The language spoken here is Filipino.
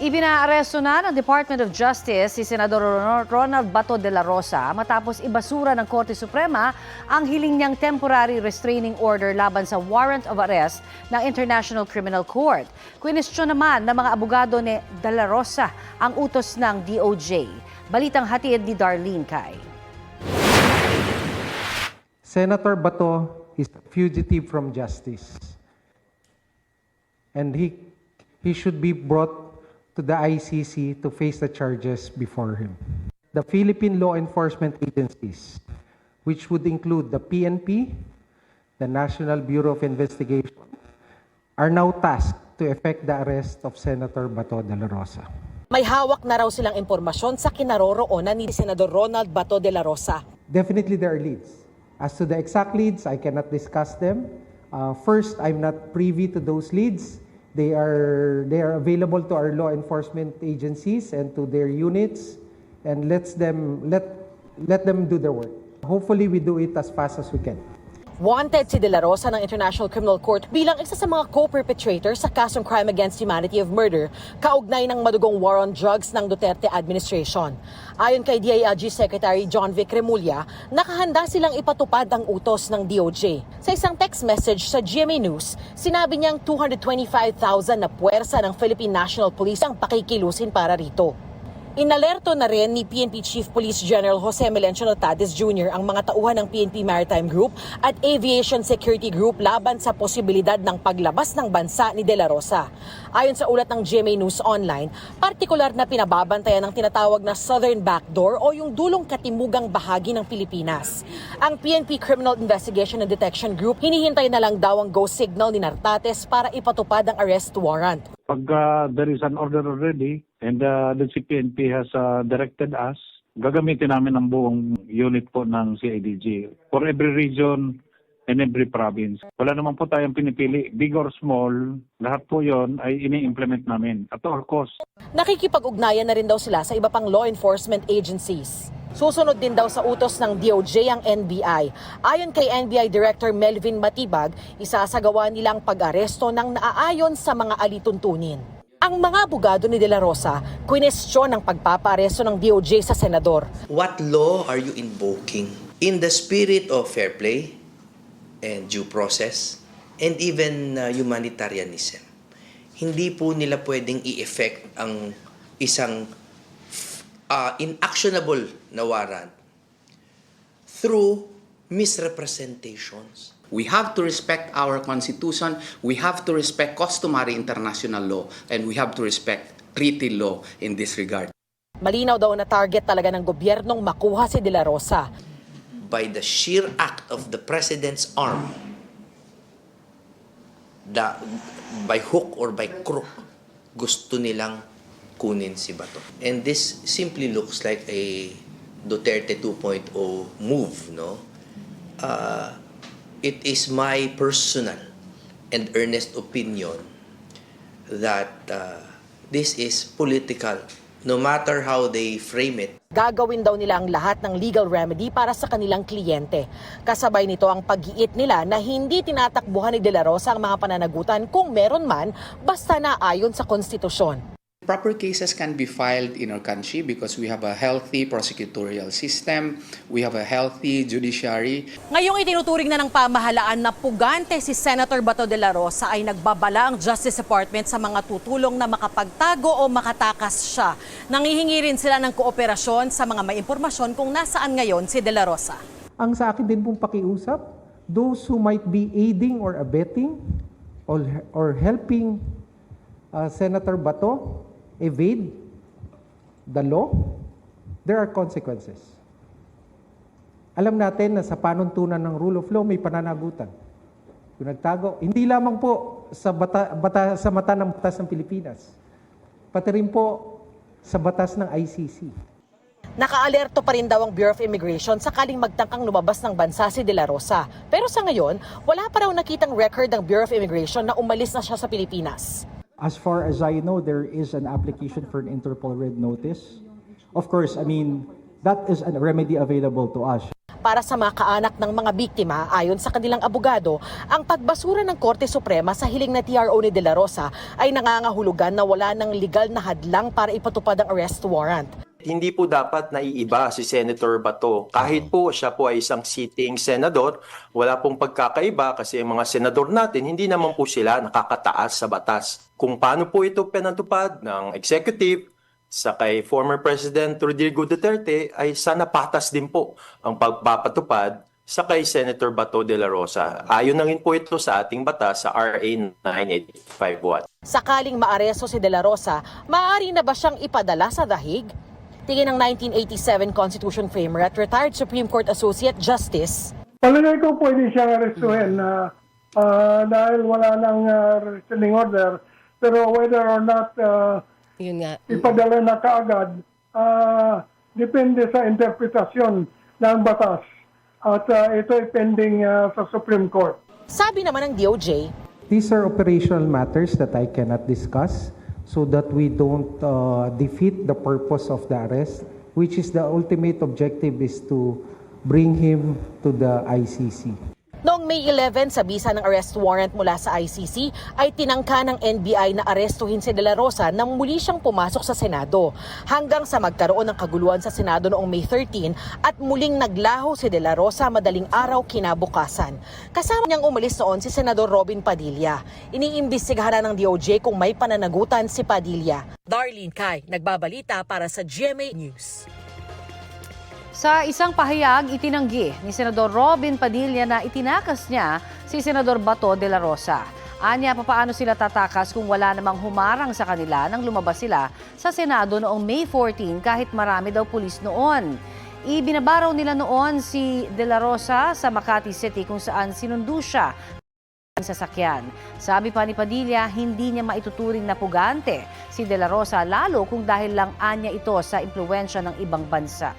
Ibinaaresto na ng Department of Justice si Senador Ronald Bato de la Rosa matapos ibasura ng Korte Suprema ang hiling niyang temporary restraining order laban sa warrant of arrest ng International Criminal Court. Kwinestyon naman ng mga abogado ni de la Rosa ang utos ng DOJ. Balitang hatid ni Darlene Cai. Senator Bato is a fugitive from justice, and he should be brought to the ICC to face the charges before him. The Philippine law enforcement agencies, which would include the PNP, the National Bureau of Investigation, are now tasked to effect the arrest of Senator Bato de la Rosa. May hawak na raw silang impormasyon sa kinaroroonan ni Senador Ronald Bato de la Rosa. Definitely there are leads. As to the exact leads, I cannot discuss them. First, I'm not privy to those leads. They are available to our law enforcement agencies and to their units, and let them do their work. Hopefully, we do it as fast as we can. Wanted si De La Rosa ng International Criminal Court bilang isa sa mga co-perpetrator sa kasong crime against humanity of murder kaugnay ng madugong war on drugs ng Duterte administration. Ayon kay DILG Secretary John Vic Remulla, nakahanda silang ipatupad ang utos ng DOJ. Sa isang text message sa GMA News, sinabi niyang 225,000 na puwersa ng Philippine National Police ang pakikilusin para rito. Inalerto na rin ni PNP Chief Police General Jose Melencio Notades Jr. ang mga tauhan ng PNP Maritime Group at Aviation Security Group laban sa posibilidad ng paglabas ng bansa ni De La Rosa. Ayon sa ulat ng GMA News Online, partikular na pinababantayan ng tinatawag na Southern Backdoor o yung dulong katimugang bahagi ng Pilipinas. Ang PNP Criminal Investigation and Detection Group hinihintay na lang daw ang go signal ni Nartates para ipatupad ang arrest warrant. Pag there is an order already and the CPNP has directed us, gagamitin namin ang buong unit po ng CIDG for every region and every province. Wala naman po tayong pinipili, big or small, lahat po yon ay ini-implement namin at all cost. Nakikipag-ugnayan na rin daw sila sa iba pang law enforcement agencies. Susunod din daw sa utos ng DOJ ang NBI. Ayon kay NBI Director Melvin Matibag, isasagawa nilang pag-aresto ng naaayon sa mga alituntunin. Ang mga abogado ni De La Rosa, kwinestyon ang pagpapaaresto ng DOJ sa senador. What law are you invoking? In the spirit of fair play and due process and even humanitarianism. Hindi po nila pwedeng i-effect ang isang inactionable na warrant through misrepresentations. We have to respect our Constitution, we have to respect customary international law, and we have to respect treaty law in this regard. Malinaw daw na target talaga ng gobyernong makuha si De La Rosa. By the sheer act of the President's arm, by hook or by crook, gusto nilang kunin si Bato. And this simply looks like a Duterte 2.0 move, no? It is my personal and earnest opinion that this is political, no matter how they frame it. Gagawin daw nila ang lahat ng legal remedy para sa kanilang kliyente. Kasabay nito ang pag-iit nila na hindi tinatakbuhan ni De La Rosa ang mga pananagutan kung meron man, basta na ayon sa konstitusyon. Proper cases can be filed in our country because we have a healthy prosecutorial system, we have a healthy judiciary. Ngayong itinuturing na ng pamahalaan na pugante si Senator Bato de la Rosa ay nagbabala ang Justice Department sa mga tutulong na makapagtago o makatakas siya. Nangihingi rin sila ng kooperasyon sa mga may impormasyon kung nasaan ngayon si De La Rosa. Ang sa akin din pong pakiusap, those who might be aiding or abetting or helping Senator Bato evade the law, there are consequences. Alam natin na sa panuntunan ng rule of law may pananagutan. Kung nagtago, hindi lamang po sa mata ng batas ng Pilipinas, pati rin po sa batas ng ICC. Nakaalerto pa rin daw ang Bureau of Immigration sakaling magtangkang lumabas ng bansa si De La Rosa. Pero sa ngayon, wala pa raw nakitang record ng Bureau of Immigration na umalis na siya sa Pilipinas. As far as I know, there is an application for an Interpol Red Notice. Of course, I mean, that is a remedy available to us. Para sa mga kaanak ng mga biktima, ayon sa kanilang abogado, ang pagbasura ng Korte Suprema sa hiling na TRO ni De La Rosa ay nangangahulugan na wala ng legal na hadlang para ipatupad ang arrest warrant. Hindi po dapat naiiba si Senator Bato. Kahit po siya po ay isang sitting senador, wala pong pagkakaiba kasi ang mga senador natin, hindi naman po sila nakakataas sa batas. Kung paano po ito pinatupad ng executive sa kay former President Rodrigo Duterte, ay sana patas din po ang pagpapatupad sa kay Senator Bato de la Rosa. Ayon na rin po ito sa ating batas sa RA 9851. Sakaling maaresto si De La Rosa, maaari na ba siyang ipadala sa dahig? Tingin ng 1987 Constitution framer at retired Supreme Court Associate Justice. Palagay ko pwede siyang arestuhin dahil wala nang restraining order. Pero whether or not Yun nga. ipadala na kaagad, depende sa interpretasyon ng batas. At ito ay pending sa Supreme Court. Sabi naman ng DOJ, These are operational matters that I cannot discuss so that we don't defeat the purpose of the arrest, which is the ultimate objective is to bring him to the ICC. noong May 11 sa bisa ng arrest warrant mula sa ICC ay tinangka ng NBI na arestuhin si De La Rosa nang muli siyang pumasok sa Senado. Hanggang sa magkaroon ng kaguluhan sa Senado noong May 13 at muling naglaho si De La Rosa madaling araw kinabukasan. Kasama niyang umalis noon si Senador Robin Padilla. Iniimbestigahan ng DOJ kung may pananagutan si Padilla. Darlene Kai, nagbabalita para sa GMA News. Sa isang pahayag, itinanggi ni Senador Robin Padilla na itinakas niya si Senador Bato de la Rosa. Anya, papaano sila tatakas kung wala namang humarang sa kanila nang lumabas sila sa Senado noong May 14 kahit marami daw pulis noon. Ibinabaraw nila noon si de la Rosa sa Makati City kung saan sinundo siya ng sasakyan. Sabi pa ni Padilla, hindi niya maituturing na pugante si de la Rosa lalo kung dahil lang anya ito sa impluwensya ng ibang bansa.